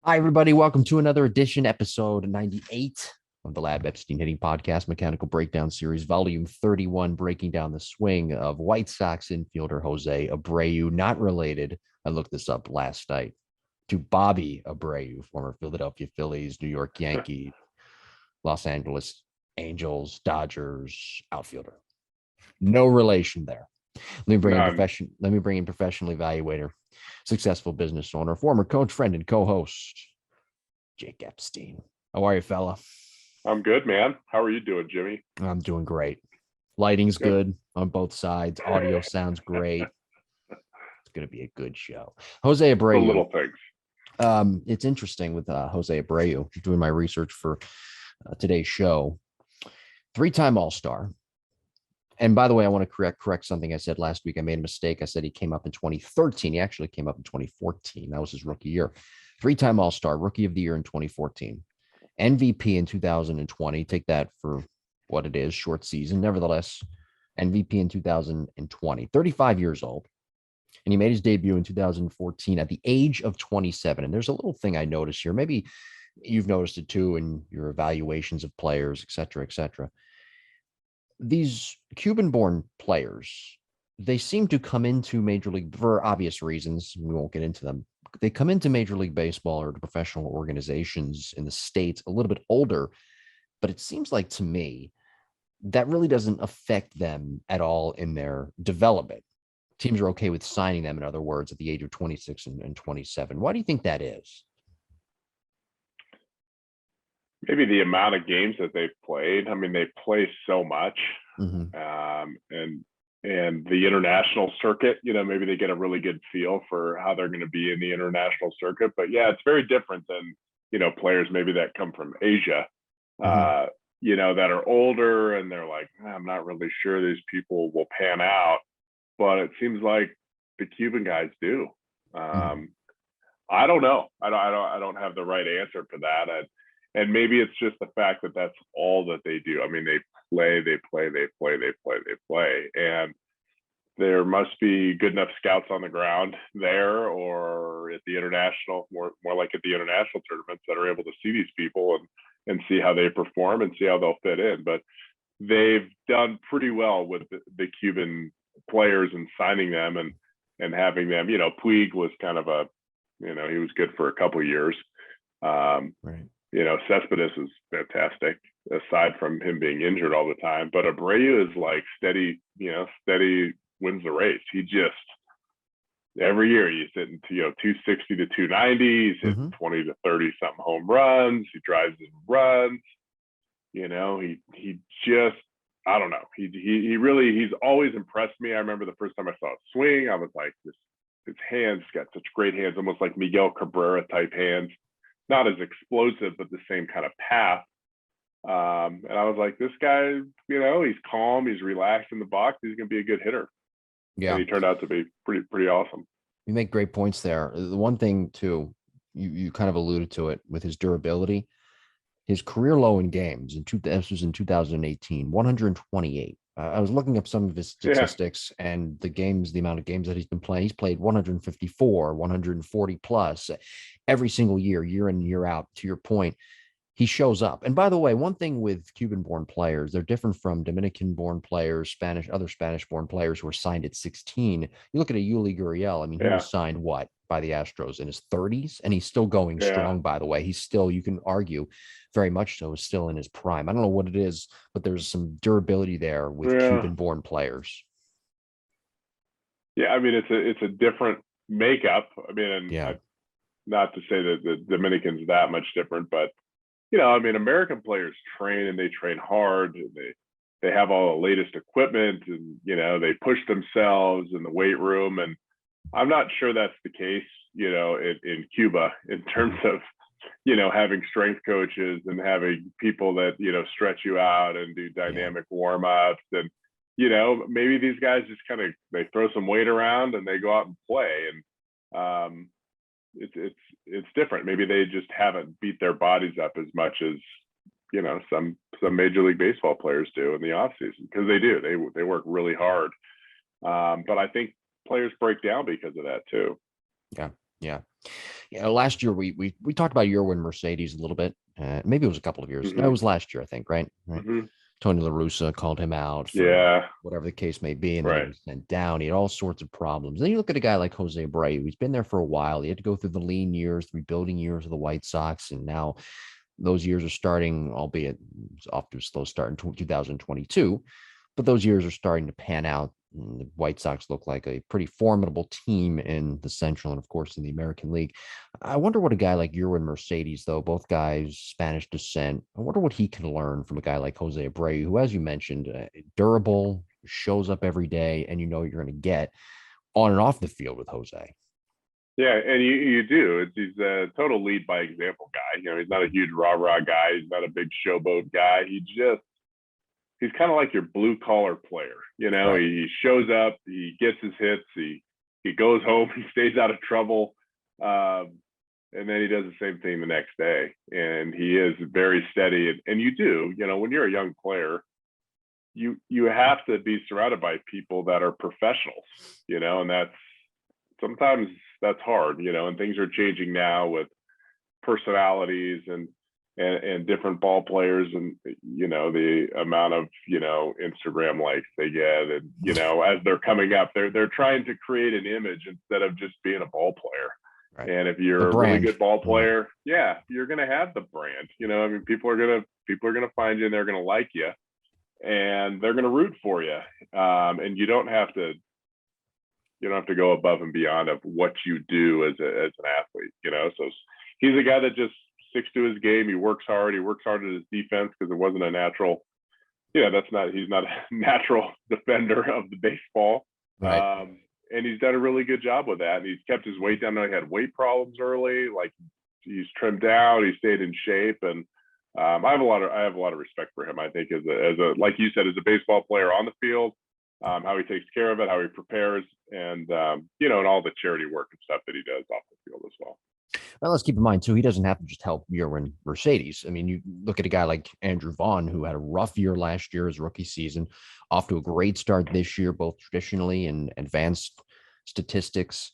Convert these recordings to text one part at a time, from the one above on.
Hi, everybody. Welcome to another edition, episode 98 of the Lab Epstein Hitting Podcast, Mechanical Breakdown Series, Volume 31, breaking down the swing of White Sox infielder Jose Abreu, not related. I looked this up last night to Bobby Abreu, former Philadelphia Phillies, New York Yankees, Los Angeles Angels, Dodgers outfielder. No relation there. None. Let me bring in professional evaluator, successful business owner, former coach, friend, and co-host, Jake Epstein. How are you, fella? I'm good, man. How are you doing, Jimmy? I'm doing great. Lighting's Good. good on both sides. Audio sounds great. It's going to be a good show. Jose The Abreu. little things. It's interesting with Jose Abreu, doing my research for today's show. Three-time All-Star. And by the way, I want to correct something I said last week. I made a mistake. I said he came up in 2013. He actually came up in 2014. That was his rookie year. Three-time All-Star, Rookie of the Year in 2014. MVP in 2020. Take that for what it is, short season. Nevertheless, MVP in 2020. 35 years old. And he made his debut in 2014 at the age of 27. And there's a little thing I noticed here. Maybe you've noticed it too in your evaluations of players, et cetera, et cetera. These Cuban-born players, they seem to come into Major League for obvious reasons. We won't get into them. They come into Major League Baseball or the professional organizations in the States a little bit older, but it seems like to me that really doesn't affect them at all in their development. Teams are okay with signing them, in other words, at the age of 26 and 27. Why do you think that is? Maybe the amount of games that they've played. I mean, they play so much, Mm-hmm. and the international circuit. Maybe they get a really good feel for how they're going to be in the international circuit. But yeah, it's very different than players maybe that come from Asia. Mm-hmm. Uh, that are older and they're like, I'm not really sure these people will pan out, but it seems like the Cuban guys do. Mm-hmm. Um, I don't know. I don't have the right answer for that. And maybe it's just the fact that that's all that they do. I mean, they play, they play, they play, they play, they play, and there must be good enough scouts on the ground there or at the international, more like at the international tournaments that are able to see these people and see how they perform and see how they'll fit in. But they've done pretty well with the Cuban players and signing them and having them. Puig was kind of he was good for a couple of years. Um, Right. Cespedes is fantastic aside from him being injured all the time. But Abreu is like steady, steady wins the race. He just every year he's hitting 260 to 290. He's Mm-hmm. hitting 20 to 30 something home runs. He drives in runs. He just I don't know. He really he's always impressed me. I remember the first time I saw it swing, I was like, his hands got such great hands, almost like Miguel Cabrera type hands. Not as explosive, but the same kind of path. And I was like, this guy, he's calm, he's relaxed in the box, he's going to be a good hitter, and Yeah. he turned out to be pretty awesome. You make great points there. The one thing too, you kind of alluded to it with his durability. His career low in games this was in 2018, 128. I was looking up some of his Yeah, statistics and the amount of games that he's been playing. He's played 154, 140 plus every single year, year in, year out. To your point, he shows up. And by the way, one thing with Cuban-born players, they're different from Dominican-born players, other Spanish-born players who are signed at 16. You look at a Yuli Gurriel. I mean, he yeah, was signed what by the Astros in his 30s, and he's still going yeah, strong. By the way, he's still, you can argue, very much so, is still in his prime. I don't know what it is, but there's some durability there with yeah, Cuban-born players. yeah. I mean, it's a different makeup. I mean, and Yeah, not to say that the Dominicans that much different, but I mean, American players train and they train hard. And they have all the latest equipment, and they push themselves in the weight room. And I'm not sure that's the case, in Cuba in terms mhm, of having strength coaches and having people that stretch you out and do yeah, dynamic warm ups. And maybe these guys just kind of they throw some weight around and they go out and play. And it's different. Maybe they just haven't beat their bodies up as much as some Major League Baseball players do in the off season, because they do. They work really hard. But I think players break down because of that too. yeah, yeah. last year we talked about Yerwin Mercedes a little bit. Maybe it was a couple of years. No, it was last year, I think, right? Right. Tony La Russa called him out for whatever the case may be, and then he was sent down. He had all sorts of problems. Then you look at a guy like Jose Abreu, who's been there for a while. He had to go through the lean years, the rebuilding years of the White Sox, and now those years are starting, albeit it's off to a slow start in 2022, but those years are starting to pan out. The White Sox look like a pretty formidable team in the Central and, of course, in the American League. I wonder what a guy like Yerwin Mercedes, though, both guys Spanish descent, I wonder what he can learn from a guy like Jose Abreu, who, as you mentioned, durable, shows up every day, and you know you're going to get on and off the field with Jose. Yeah, and you do. He's a total lead by example guy. You know, he's not a huge rah-rah guy. He's not a big showboat guy. He's kind of like your blue collar player. You know, right. He shows up, he gets his hits, he goes home, he stays out of trouble, and then he does the same thing the next day. And he is very steady. And you do, you know, when you're a young player, you have to be surrounded by people that are professionals, you know, and sometimes that's hard, you know, and things are changing now with personalities and different ball players, and you know the amount of, you know, Instagram likes they get, and you know, as they're coming up, they're trying to create an image instead of just being a ball player. Right. And if you're a really good ball player, yeah, you're gonna have the brand. You know, I mean, people are gonna find you, and they're gonna like you, and they're gonna root for you. And you don't have to go above and beyond of what you do as an athlete. You know, so he's a guy that just sticks to his game. He works hard. He works hard at his defense because it wasn't a natural. Yeah, he's not a natural defender of the baseball. Right. And he's done a really good job with that. And he's kept his weight down. He had weight problems early. Like, he's trimmed down. He stayed in shape. And I have a lot of respect for him. I think as a like you said, as a baseball player on the field, how he takes care of it, how he prepares, and you know, and all the charity work and stuff that he does off the field as well. Well, let's keep in mind, too, he doesn't have to just help Yerwin Mercedes. I mean, you look at a guy like Andrew Vaughn, who had a rough year last year, his rookie season, off to a great start this year, both traditionally and advanced statistics.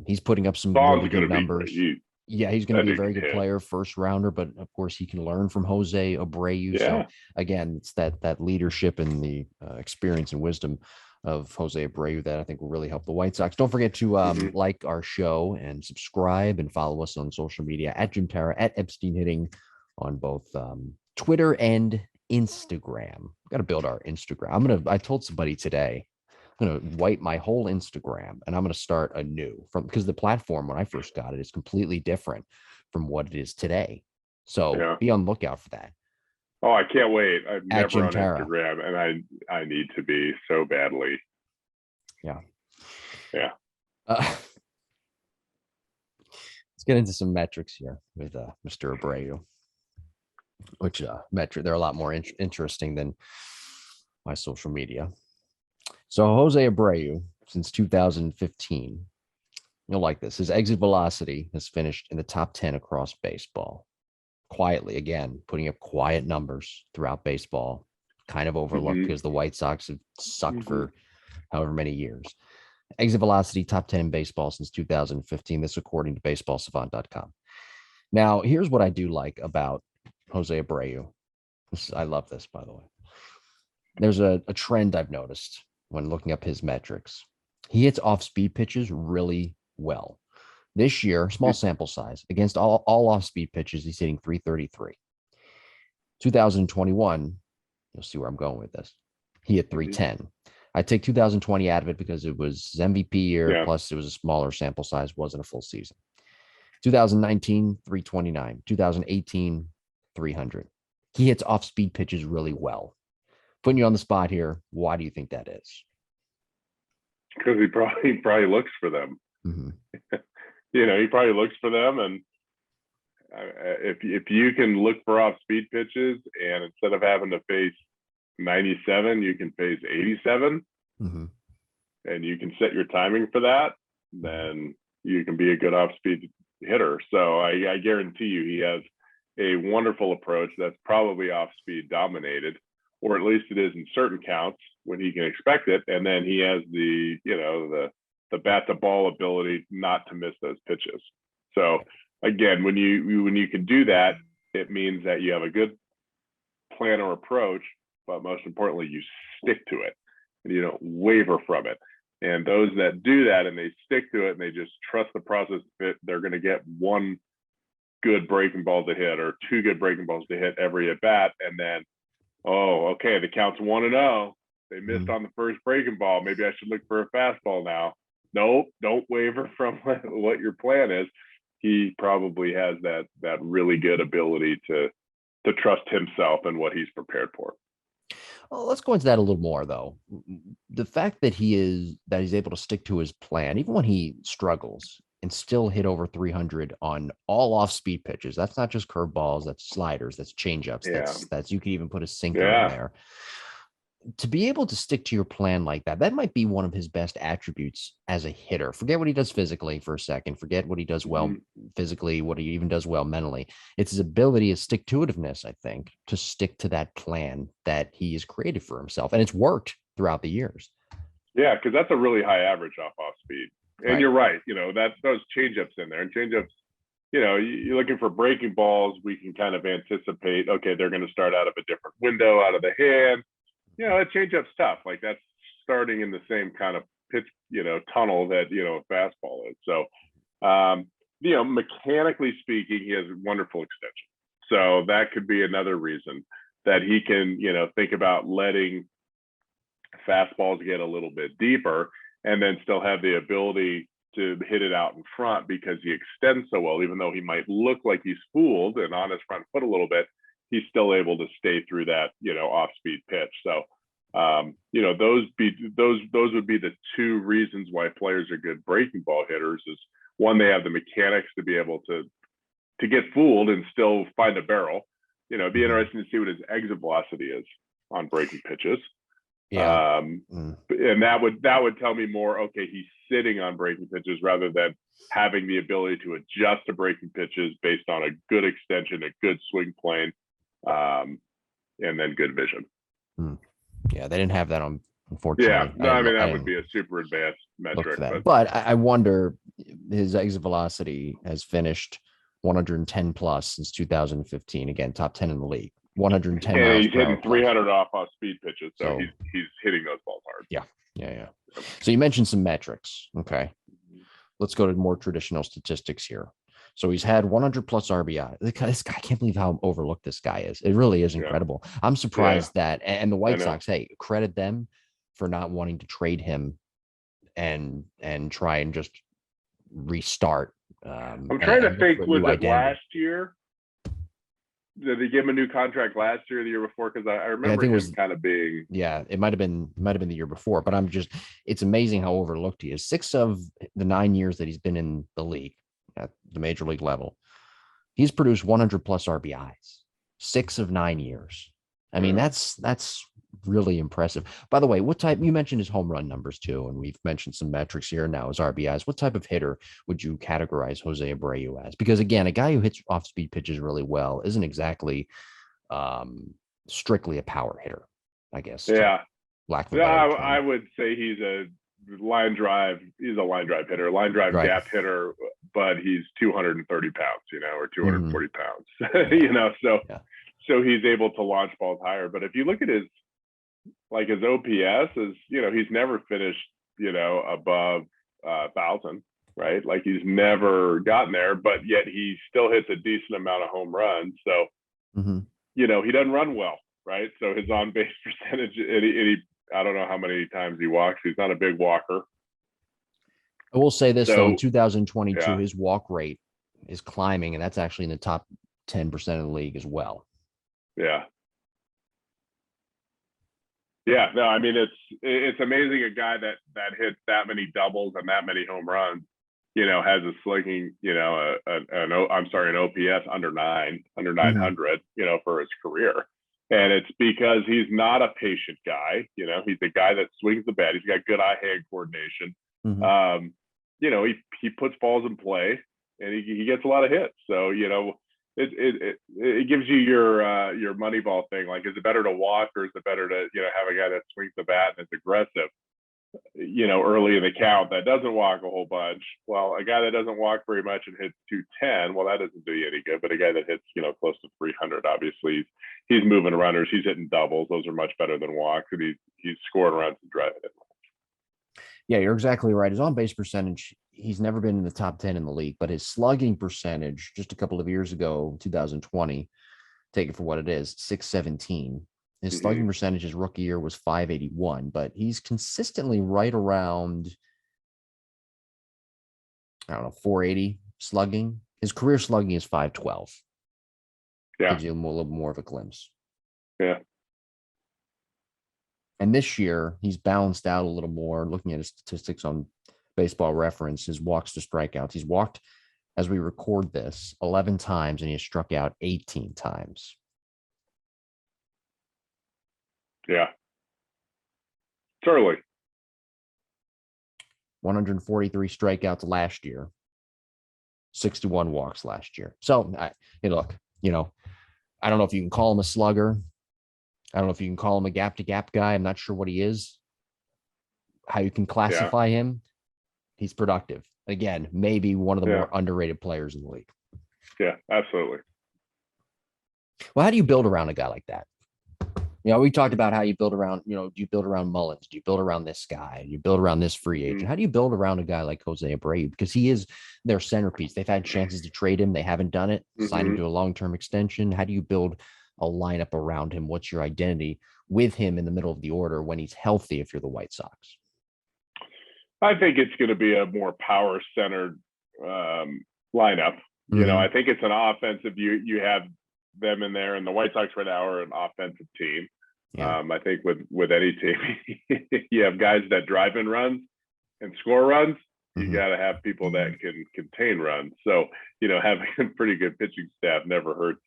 He's putting up some really good numbers. He's going to be a very good player, first rounder, but of course he can learn from Jose Abreu. Yeah. So again, it's that leadership and the experience and wisdom of Jose Abreu that I think will really help the White Sox. Don't forget to like our show and subscribe, and follow us on social media at Jim Tara, at Epstein Hitting on both Twitter and Instagram. We've got to build our Instagram. I told somebody today, I'm going to wipe my whole Instagram, and I'm going to start anew because the platform when I first got it is completely different from what it is today. So be on the lookout for that. Oh, I can't wait. I'm never on Instagram, and I need to be so badly. Yeah. Let's get into some metrics here with Mr. Abreu, which they're a lot more interesting than my social media. So Jose Abreu, since 2015, you'll like this. His exit velocity has finished in the top 10 across baseball. Quietly, again, putting up quiet numbers throughout baseball, kind of overlooked because the White Sox have sucked for however many years. Exit velocity, top 10 in baseball since 2015. This according to baseballsavant.com. Now, here's what I do like about Jose Abreu. I love this, by the way. There's a trend I've noticed when looking up his metrics. He hits off-speed pitches really well. This year, small sample size, against all off-speed pitches, he's hitting 333. 2021, you'll see where I'm going with this. He hit 310. I take 2020 out of it because it was his MVP year, plus it was a smaller sample size, wasn't a full season. 2019, 329. 2018, 300. He hits off-speed pitches really well. Putting you on the spot here, why do you think that is? Because he probably looks for them. You know, he probably looks for them, and if you can look for off-speed pitches, and instead of having to face 97, you can face 87, and you can set your timing for that, then you can be a good off-speed hitter. So I guarantee you he has a wonderful approach that's probably off-speed dominated, or at least it is in certain counts when he can expect it, and then he has the bat to ball ability not to miss those pitches. So again, when you can do that, it means that you have a good plan or approach, but most importantly, you stick to it and you don't waver from it. And those that do that and they stick to it and they just trust the process, they're going to get one good breaking ball to hit or two good breaking balls to hit every at bat. And then, oh, okay, the count's 1-0. They missed on the first breaking ball. Maybe I should look for a fastball now. Nope, don't waver from what your plan is. He probably has that really good ability to trust himself and what he's prepared for. Well, let's go into that a little more, though. The fact that he's able to stick to his plan, even when he struggles, and still hit over 300 on all off-speed pitches. That's not just curveballs, that's sliders, that's changeups. Yeah. That's you could even put a sinker in there. To be able to stick to your plan like that might be one of his best attributes as a hitter. Forget what he does physically for a second. Forget what he does well physically, what he even does well mentally. It's his ability, his stick-to-itiveness, I think, to stick to that plan that he has created for himself. And it's worked throughout the years. Yeah, because that's a really high average off speed. And you're right. That's those changeups in there. And changeups, you're looking for breaking balls. We can kind of anticipate, okay, they're going to start out of a different window, out of the hand. A changeup's tough. Like that's starting in the same kind of pitch, tunnel that, a fastball is. So, mechanically speaking, he has wonderful extension. So that could be another reason that he can, think about letting fastballs get a little bit deeper and then still have the ability to hit it out in front because he extends so well. Even though he might look like he's fooled and on his front foot a little bit, he's still able to stay through that, off-speed pitch. So, those would be the two reasons why players are good breaking ball hitters. Is one, they have the mechanics to be able to get fooled and still find a barrel. It'd be interesting to see what his exit velocity is on breaking pitches. Yeah. And that would tell me more, okay, he's sitting on breaking pitches rather than having the ability to adjust to breaking pitches based on a good extension, a good swing plane, and then good vision. Yeah, they didn't have that on, unfortunately. Yeah, no, that would be a super advanced metric. But I wonder, his exit velocity has finished 110 plus since 2015. Again, top 10 in the league. 110. Yeah, he's hitting 300 off speed pitches, so he's hitting those balls hard. Yeah. So you mentioned some metrics. Okay, let's go to more traditional statistics here. So he's had 100 plus RBI. This guy, I can't believe how overlooked this guy is. It really is incredible. I'm surprised that, and the White Sox, hey, credit them for not wanting to trade him and try and just restart. I'm trying to think, was it last year? Did they give him a new contract last year or the year before? Because I remember him kind of being. Yeah, it might have been the year before, but it's amazing how overlooked he is. 6 of the 9 years that he's been in the league at the major league level, he's produced 100 plus RBIs. 6 of 9 years. I mean, that's really impressive. By the way, what type, you mentioned his home run numbers too, and we've mentioned some metrics here now as RBIs. What type of hitter would you categorize Jose Abreu as? Because again, a guy who hits off speed pitches really well isn't exactly strictly a power hitter, I guess. Yeah. Lack of I would say he's a line drive hitter, line drive gap hitter, but he's 230 pounds, or 240 pounds, so he's able to launch balls higher. But if you look at his OPS is, he's never finished, above 1,000, right? Like he's never gotten there, but yet he still hits a decent amount of home runs. So, he doesn't run well, right? So his on base percentage, I don't know how many times he walks. He's not a big walker. I will say this, though, in 2022, his walk rate is climbing, and that's actually in the top 10% of the league as well. Yeah. Yeah, no, I mean, it's amazing a guy that hits that many doubles and that many home runs, has a slugging, an OPS under 900, for his career. And it's because he's not a patient guy. He's a guy that swings the bat. He's got good eye-hand coordination. He puts balls in play and he gets a lot of hits. So, it gives you your Moneyball thing. Like, is it better to walk or is it better to, have a guy that swings the bat and is aggressive? early in the count that doesn't walk a whole bunch. Well, a guy that doesn't walk very much and hits 210, well, that doesn't do you any good. But a guy that hits, close to 300, obviously he's moving runners, he's hitting doubles. Those are much better than walks, and he's scoring runs and driving it. Yeah, you're exactly right. His on-base percentage, he's never been in the top 10 in the league, but his slugging percentage just a couple of years ago, 2020, take it for what it is, 617. His slugging percentage his rookie year was 581, but he's consistently right around, I don't know, 480 slugging. His career slugging is 512. Yeah. Gives you a little more of a glimpse. Yeah. And this year, he's balanced out a little more. Looking at his statistics on Baseball Reference, his walks to strikeouts. He's walked, as we record this, 11 times, and he has struck out 18 times. Yeah. It's early. 143 strikeouts last year, 61 walks last year. So, look, I don't know if you can call him a slugger. I don't know if you can call him a gap-to-gap guy. I'm not sure what he is, how you can classify him. He's productive. Again, maybe one of the more underrated players in the league. Yeah, absolutely. Well, how do you build around a guy like that? We talked about how you build around, do you build around Mullins? Do you build around this guy? Do you build around this free agent? How do you build around a guy like Jose Abreu? Because he is their centerpiece. They've had chances to trade him. They haven't done it. Sign him to a long-term extension. How do you build a lineup around him? What's your identity with him in the middle of the order when he's healthy if you're the White Sox? I think it's going to be a more power-centered lineup. I think it's an offensive. You have them in there, and the White Sox right now are an offensive team. Yeah. I think with any team, you have guys that drive in runs and score runs. You got to have people that can contain runs. So having a pretty good pitching staff never hurts.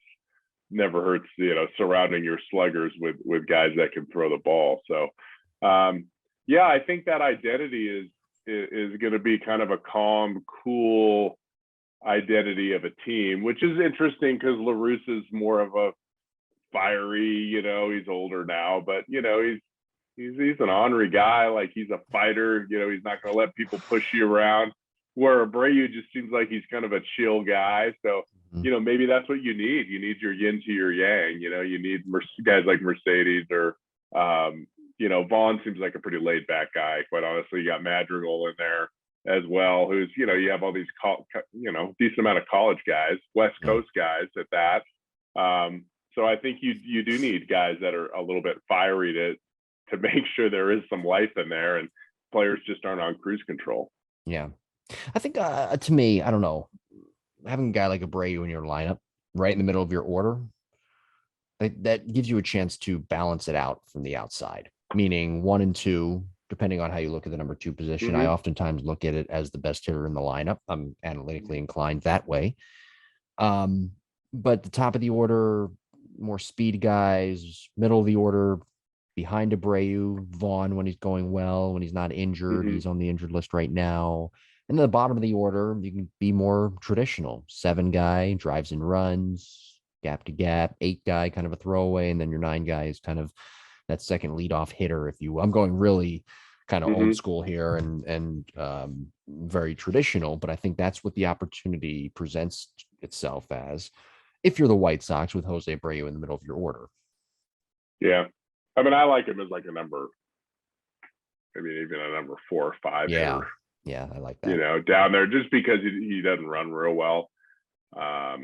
Surrounding your sluggers with guys that can throw the ball. So I think that identity is going to be kind of a calm, cool identity of a team, which is interesting because La Russa's more of a fiery, he's older now, but he's an ornery guy. Like, he's a fighter, he's not going to let people push you around, where Abreu just seems like he's kind of a chill guy. So maybe that's what you need. You need your yin to your yang. You need guys like Mercedes or Vaughn seems like a pretty laid back guy, quite honestly. You got Madrigal in there as well, who's you have all these decent amount of college guys, West Coast guys at that. So I think you do need guys that are a little bit fiery to make sure there is some life in there and players just aren't on cruise control. Yeah. I think to me, I don't know, having a guy like Abreu in your lineup right in the middle of your order, that gives you a chance to balance it out from the outside, meaning 1 and 2, depending on how you look at the number 2 position. I oftentimes look at it as the best hitter in the lineup. I'm analytically inclined that way. But the top of the order, more speed guys, middle of the order, behind Abreu, Vaughn when he's going well, when he's not injured, he's on the injured list right now. And then the bottom of the order, you can be more traditional. 7 guy, drives and runs, gap to gap, 8 guy, kind of a throwaway, and then your 9 guy is kind of that second leadoff hitter, if you will. I'm going really kind of old school here and very traditional, but I think that's what the opportunity presents itself as if you're the White Sox with Jose Abreu in the middle of your order. Yeah. I mean, I like him as like a number, even a number 4 or 5 hitter. Yeah, I like that. Down there, just because he doesn't run real well. So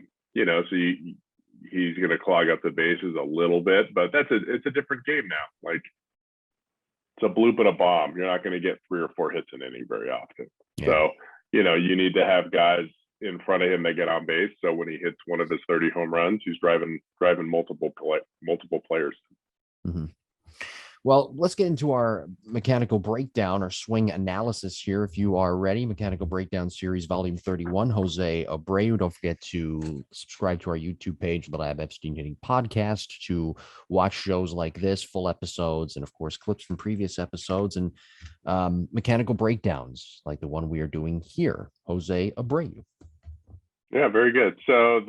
he's going to clog up the bases a little bit, but it's a different game now. Like, it's a bloop and a bomb. You're not going to get 3 or 4 hits an inning very often. Yeah. So, you need to have guys in front of him that get on base. So when he hits one of his 30 home runs, he's driving multiple players. Well, let's get into our mechanical breakdown or swing analysis here. If you are ready, Mechanical Breakdown Series Volume 31, Jose Abreu. Don't forget to subscribe to our YouTube page, The Lab Epstein Hitting Podcast, to watch shows like this, full episodes, and of course, clips from previous episodes and mechanical breakdowns like the one we are doing here, Jose Abreu. Yeah, very good. So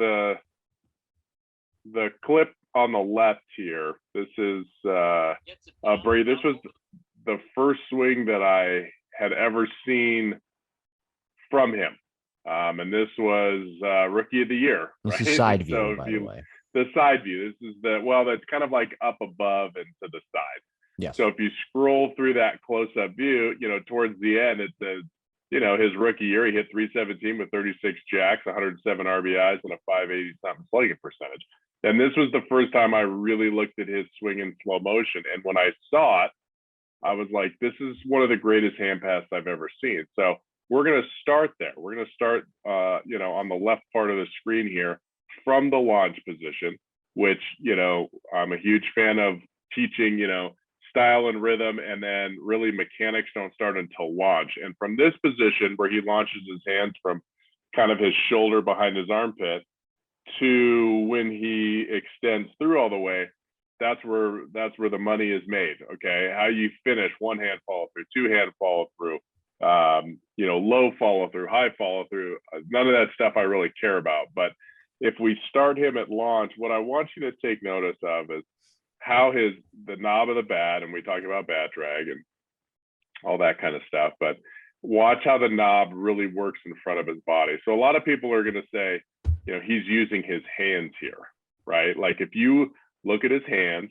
the clip on the left here, this is Abreu. the first swing that I had ever seen from him. And this was Rookie of the Year. This right? is side view, So by the way. the side view, this is that's kind of like up above and to the side. Yes. So if you scroll through that close-up view, towards the end, it says, his rookie year, he hit 317 with 36 jacks, 107 RBIs, and a 580 something slugging percentage. And this was the first time I really looked at his swing in slow motion. And when I saw it, I was like, this is one of the greatest hand passes I've ever seen. So we're going to start there. We're going to start, on the left part of the screen here from the launch position, which, I'm a huge fan of teaching, style and rhythm, and then really mechanics don't start until launch. And from this position where he launches his hands from kind of his shoulder behind his armpit to when he extends through all the way, that's where the money is made. Okay, how you finish, one hand follow through, two hand follow through, low follow through, high follow through, none of that stuff I really care about. But if we start him at launch, what I want you to take notice of is how the knob of the bat, and we talk about bat drag and all that kind of stuff, but watch how the knob really works in front of his body. So a lot of people are going to say, he's using his hands here, right? Like if you look at his hands,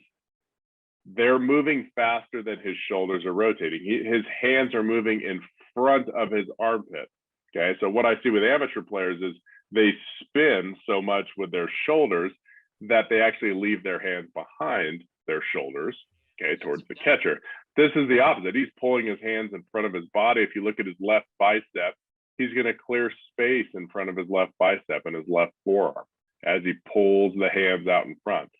they're moving faster than his shoulders are rotating. His hands are moving in front of his armpit. Okay, so what I see with amateur players is they spin so much with their shoulders that they actually leave their hands behind their shoulders, okay, towards the catcher. This is the opposite. He's pulling his hands in front of his body. If you look at his left bicep, he's going to clear space in front of his left bicep and his left forearm as he pulls the hands out in front.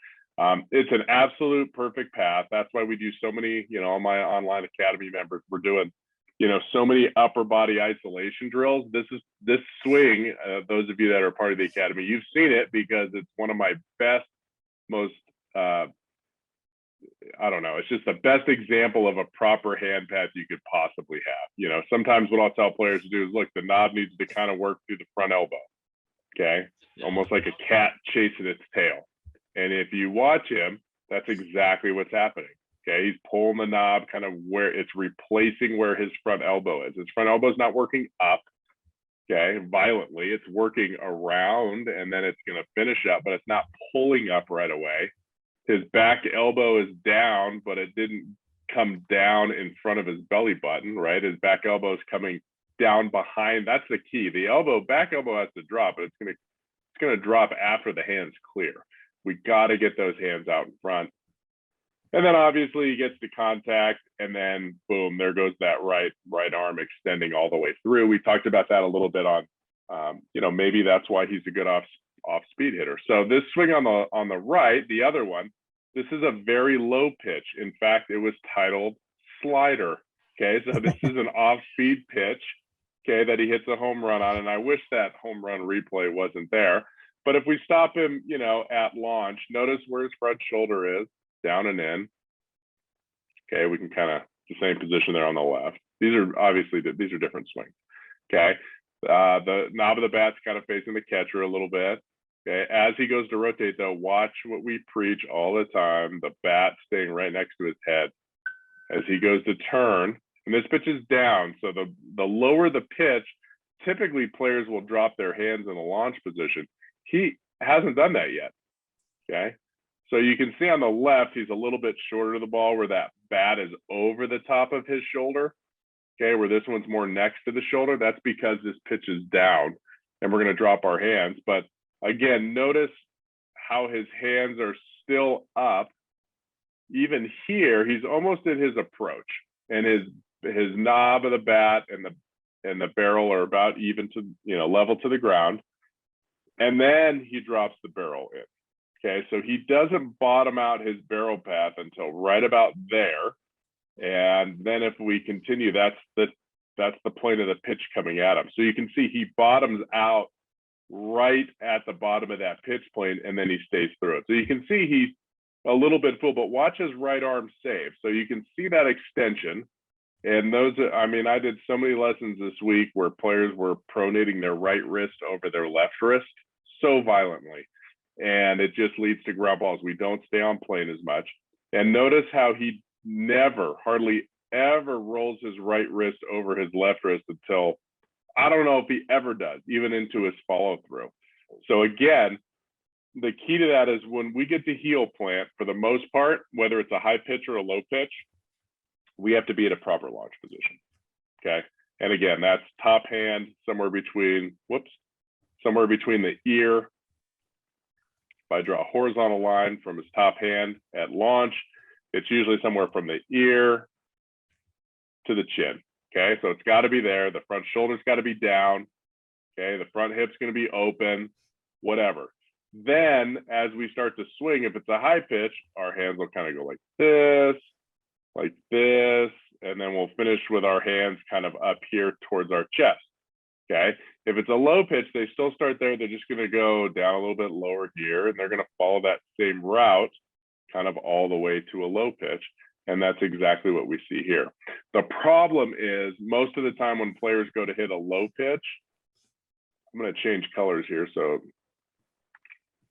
It's an absolute perfect path. That's why we do so many, all my online academy members, we're doing, so many upper body isolation drills. This swing, those of you that are part of the academy, you've seen it because it's one of my best, most, it's just the best example of a proper hand path you could possibly have. Sometimes what I'll tell players to do is, look, the knob needs to kind of work through the front elbow. Okay. Almost like a cat chasing its tail. And if you watch him, that's exactly what's happening. Okay, he's pulling the knob kind of where it's replacing where his front elbow is. His front elbow is not working up, okay, violently. It's working around, and then it's going to finish up, but it's not pulling up right away. His back elbow is down, but it didn't come down in front of his belly button, right? His back elbow is coming down behind. That's the key. The back elbow has to drop, but it's going to drop after the hands clear. We got to get those hands out in front. And then obviously he gets to contact, and then boom, there goes that right arm extending all the way through. We talked about that a little bit on, maybe that's why he's a good off speed hitter. So this swing on the right, the other one, this is a very low pitch. In fact, it was titled slider. Okay, so this is an off speed pitch, okay, that he hits a home run on. And I wish that home run replay wasn't there. But if we stop him, at launch, notice where his front shoulder is, down and in. Okay, we can kind of the same position there on the left. These are different swings. Okay, the knob of the bat's kind of facing the catcher a little bit. Okay, as he goes to rotate, though, watch what we preach all the time: the bat staying right next to his head as he goes to turn. And this pitch is down, so the lower the pitch, typically players will drop their hands in the launch position. He hasn't done that yet. Okay. So you can see on the left, he's a little bit shorter to the ball where that bat is over the top of his shoulder. Okay. Where this one's more next to the shoulder. That's because this pitch is down and we're going to drop our hands. But again, notice how his hands are still up. Even here, he's almost at his approach, and his knob of the bat and the barrel are about even to, level to the ground. And then he drops the barrel in. Okay, so he doesn't bottom out his barrel path until right about there. And then if we continue, that's the point of the pitch coming at him. So you can see he bottoms out right at the bottom of that pitch plane, and then he stays through it. So you can see he's a little bit full, but watch his right arm save. So you can see that extension. And I did so many lessons this week where players were pronating their right wrist over their left wrist so violently. And it just leads to ground balls. We don't stay on plane as much. And notice how he never, hardly ever rolls his right wrist over his left wrist until, I don't know if he ever does, even into his follow through. So again, the key to that is when we get to heel plant, for the most part, whether it's a high pitch or a low pitch, we have to be at a proper launch position. Okay. And again, that's top hand, somewhere between the ear. If I draw a horizontal line from his top hand at launch, it's usually somewhere from the ear to the chin. Okay. So it's got to be there. The front shoulder's got to be down. Okay. The front hip's going to be open, whatever. Then as we start to swing, if it's a high pitch, our hands will kind of go like this, and then we'll finish with our hands kind of up here towards our chest. Okay. If it's a low pitch, they still start there. They're just going to go down a little bit lower here, and they're going to follow that same route kind of all the way to a low pitch. And that's exactly what we see here. The problem is most of the time when players go to hit a low pitch, I'm going to change colors here so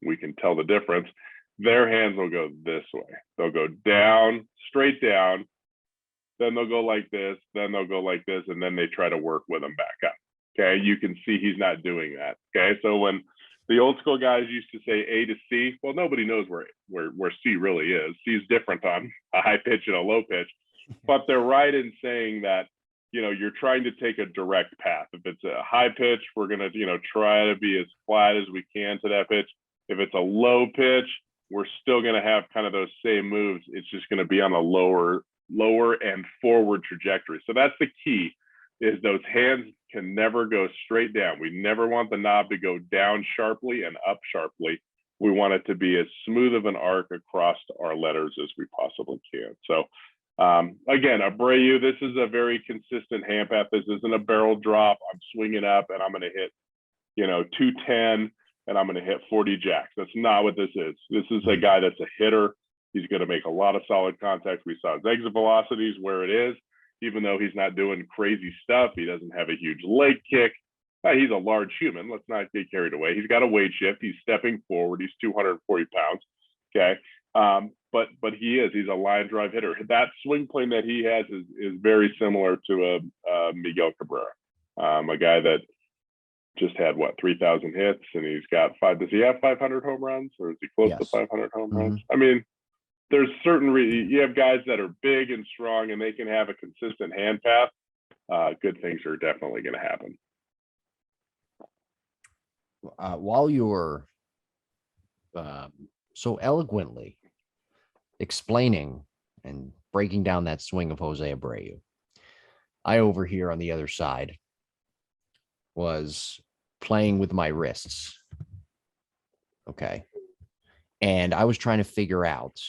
we can tell the difference. Their hands will go this way. They'll go down, straight down, then they'll go like this, then they'll go like this, and then they try to work with them back up. Okay, you can see he's not doing that. Okay, so when the old school guys used to say A to C, well, nobody knows where C really is. C is different on a high pitch and a low pitch, but they're right in saying that, you know, you're trying to take a direct path. If it's a high pitch, we're going to, you know, try to be as flat as we can to that pitch. If it's a low pitch, we're still going to have kind of those same moves. It's just going to be on a lower and forward trajectory. So that's the key, is those hands can never go straight down. We never want the knob to go down sharply and up sharply. We want it to be as smooth of an arc across our letters as we possibly can. So again, Abreu, this is a very consistent hand path. This isn't a barrel drop. I'm swinging up and I'm going to hit, you know, 210 and I'm going to hit 40 jacks. That's not what this is. This is a guy that's a hitter. He's going to make a lot of solid contact. We saw his exit velocities where it is, even though he's not doing crazy stuff. He doesn't have a huge leg kick. He's a large human. Let's not get carried away. He's got a weight shift. He's stepping forward. He's 240 pounds. Okay. But he's a line drive hitter. That swing plane that he has is very similar to a Miguel Cabrera, a guy that just had 3,000 hits, and he's got does he have 500 home runs, or is he close to 500 home runs? I mean, there's certain you have guys that are big and strong and they can have a consistent hand path. Good things are definitely going to happen. While you're so eloquently explaining and breaking down that swing of Jose Abreu, I over here on the other side was playing with my wrists. Okay. And I was trying to figure out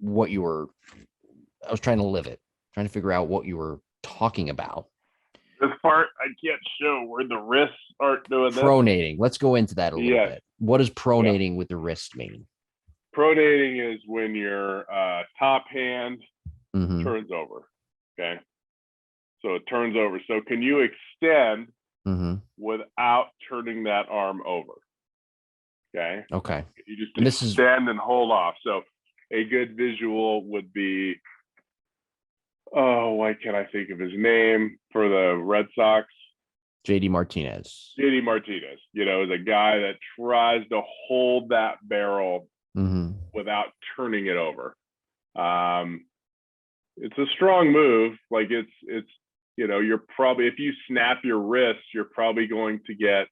I was trying to live it, trying to figure out what you were talking about. This part I can't show where the wrists aren't doing that. Pronating. Let's go into that a little bit. What does pronating with the wrist mean? Pronating is when your top hand turns over. Okay. So it turns over. So can you extend without turning that arm over? Okay. Okay. You just extend and hold off. So a good visual would be, why can't I think of his name for the Red Sox? JD Martinez. JD Martinez, you know, is a guy that tries to hold that barrel without turning it over. It's a strong move. Like it's, you know, you're probably, if you snap your wrist, you're probably going to get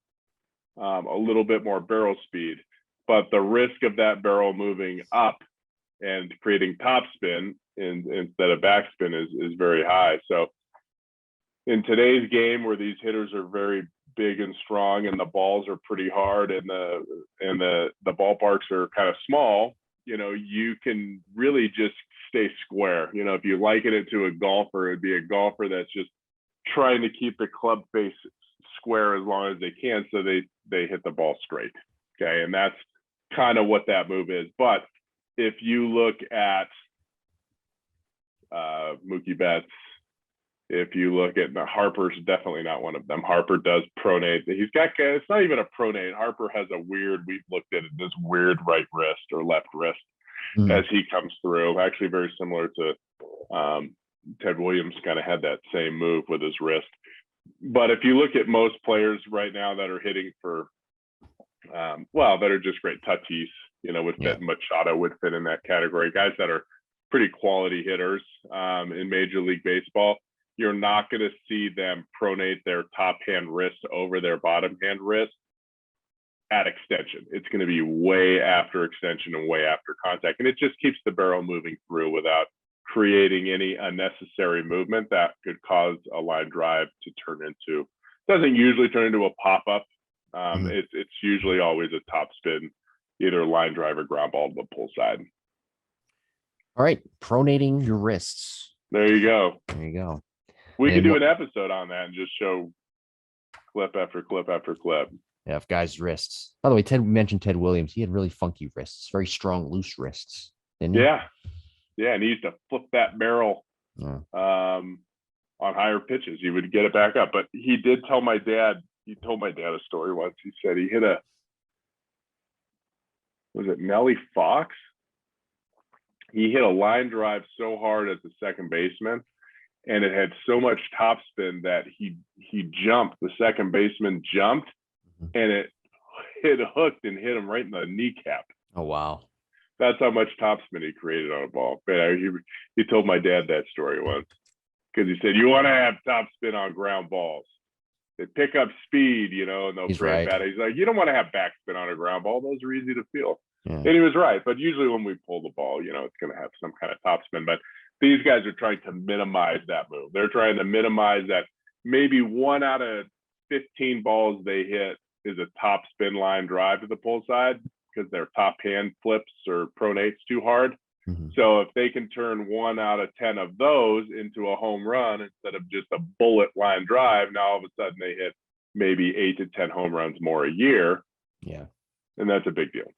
a little bit more barrel speed, but the risk of that barrel moving up and creating topspin instead of backspin is very high. So in today's game, where these hitters are very big and strong and the balls are pretty hard and the ballparks are kind of small, you know, you can really just stay square. You know, if you liken it to a golfer, it'd be a golfer that's just trying to keep the club face square as long as they can, so they hit the ball straight. Okay, and that's kind of what that move is. But if you look at Mookie Betts, if you look at Harper's definitely not one of them. Harper does pronate. He's got, it's not even a pronate. Harper has a weird, we've looked at it, this weird right wrist or left wrist as he comes through. Actually very similar to Ted Williams kind of had that same move with his wrist. But if you look at most players right now that are hitting for, that are just great touchies, would fit. Machado would fit in that category. Guys that are pretty quality hitters in Major League Baseball, you're not going to see them pronate their top hand wrist over their bottom hand wrist at extension. It's going to be way after extension and way after contact. And it just keeps the barrel moving through without creating any unnecessary movement that could cause a line drive to turn into, doesn't usually turn into a pop-up. It's usually always a top spin, either line drive or ground ball to the pull side. All right. Pronating your wrists. There you go. We could do an episode on that and just show clip after clip after clip. Yeah, of guys' wrists. By the way, Ted mentioned Ted Williams. He had really funky wrists, very strong, loose wrists. Didn't he? Yeah, and he used to flip that barrel on higher pitches. He would get it back up. But he did tell my dad, a story once. He said he hit was it Nellie Fox? He hit a line drive so hard at the second baseman, and it had so much topspin that he jumped. The second baseman jumped, and it hooked and hit him right in the kneecap. Oh, wow. That's how much topspin he created on a ball. He told my dad that story once, because he said, you want to have topspin on ground balls. They pick up speed, and they'll create bad. He's like, you don't want to have backspin on a ground ball. Those are easy to feel. Yeah. And he was right. But usually when we pull the ball, it's going to have some kind of topspin. But these guys are trying to minimize that move. They're trying to minimize that. Maybe 1 out of 15 balls they hit is a topspin line drive to the pull side, because their top hand flips or pronates too hard. So if they can turn 1 out of 10 of those into a home run instead of just a bullet line drive, now all of a sudden they hit maybe 8 to 10 home runs more a year. Yeah. And that's a big deal.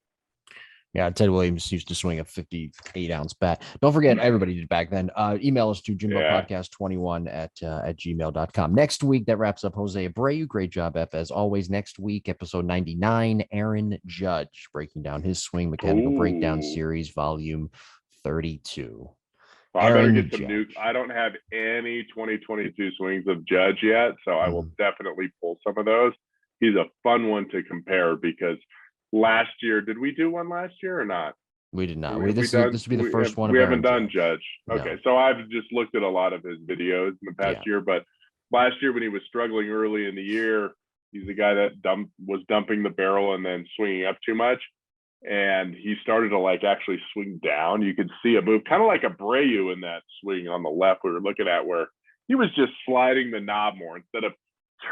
Yeah, Ted Williams used to swing a 58-ounce bat. Don't forget, everybody did back then. Email us to jimbopodcast21@gmail.com. Next week, that wraps up Jose Abreu. Great job, F. As always, next week, episode 99, Aaron Judge, breaking down his swing mechanical breakdown series, volume 32. I better get some new. I don't have any 2022 swings of Judge yet, so I will definitely pull some of those. He's a fun one to compare, because last year, did we do one last year or not? We did not. This would be the first one. We haven't done Judge. Okay, no. So I've just looked at a lot of his videos in the past year, but last year when he was struggling early in the year, he's the guy that was dumping the barrel and then swinging up too much. And he started to actually swing down. You could see a move, kind of like Abreu in that swing on the left we were looking at, where he was just sliding the knob more instead of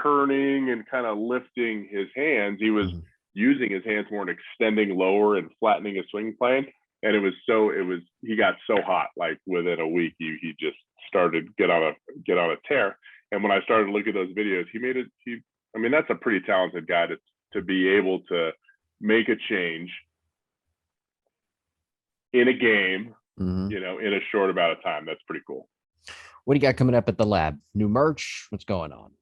turning and kind of lifting his hands. He was using his hands more and extending lower and flattening his swing plane. And he got so hot, within a week, he just started get on a tear. And when I started to look at those videos, that's a pretty talented guy to be able to make a change in a game, in a short amount of time. That's pretty cool. What do you got coming up at the lab? New merch? What's going on?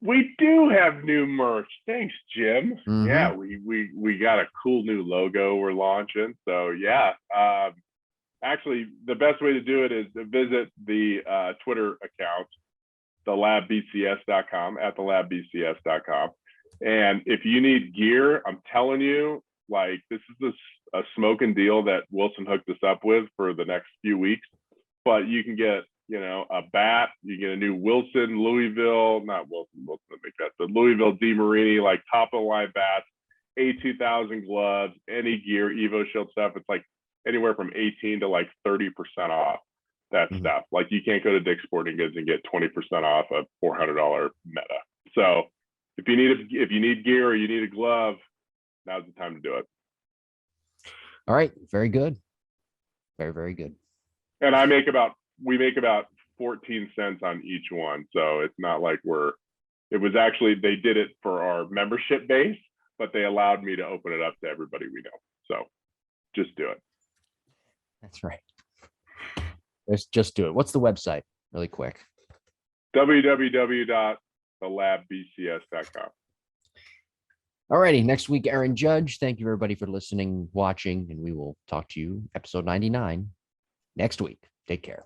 We do have new merch. Thanks, Jim. Yeah, we got a cool new logo we're launching. So actually, the best way to do it is to visit the Twitter account, thelabbcs.com, at thelabbcs.com. And if you need gear, I'm telling you, this is a smoking deal that Wilson hooked us up with for the next few weeks. But you can get, a bat, you get a new the Louisville DeMarini, top of the line bats, A2000 gloves, any gear, Evo Shield stuff. It's anywhere from 18 to 30% off that stuff. You can't go to Dick's Sporting Goods and get 20% off a $400 Meta. So if you need gear or you need a glove, now's the time to do it. All right. Very good. Very, very good. And we make about 14 cents on each one. So it's not it was actually, they did it for our membership base, but they allowed me to open it up to everybody we know. So just do it. That's right. Let's just do it. What's the website? Really quick. www.thelabbcs.com. All righty. Next week, Aaron Judge. Thank you, everybody, for listening, watching, and we will talk to you episode 99 next week. Take care.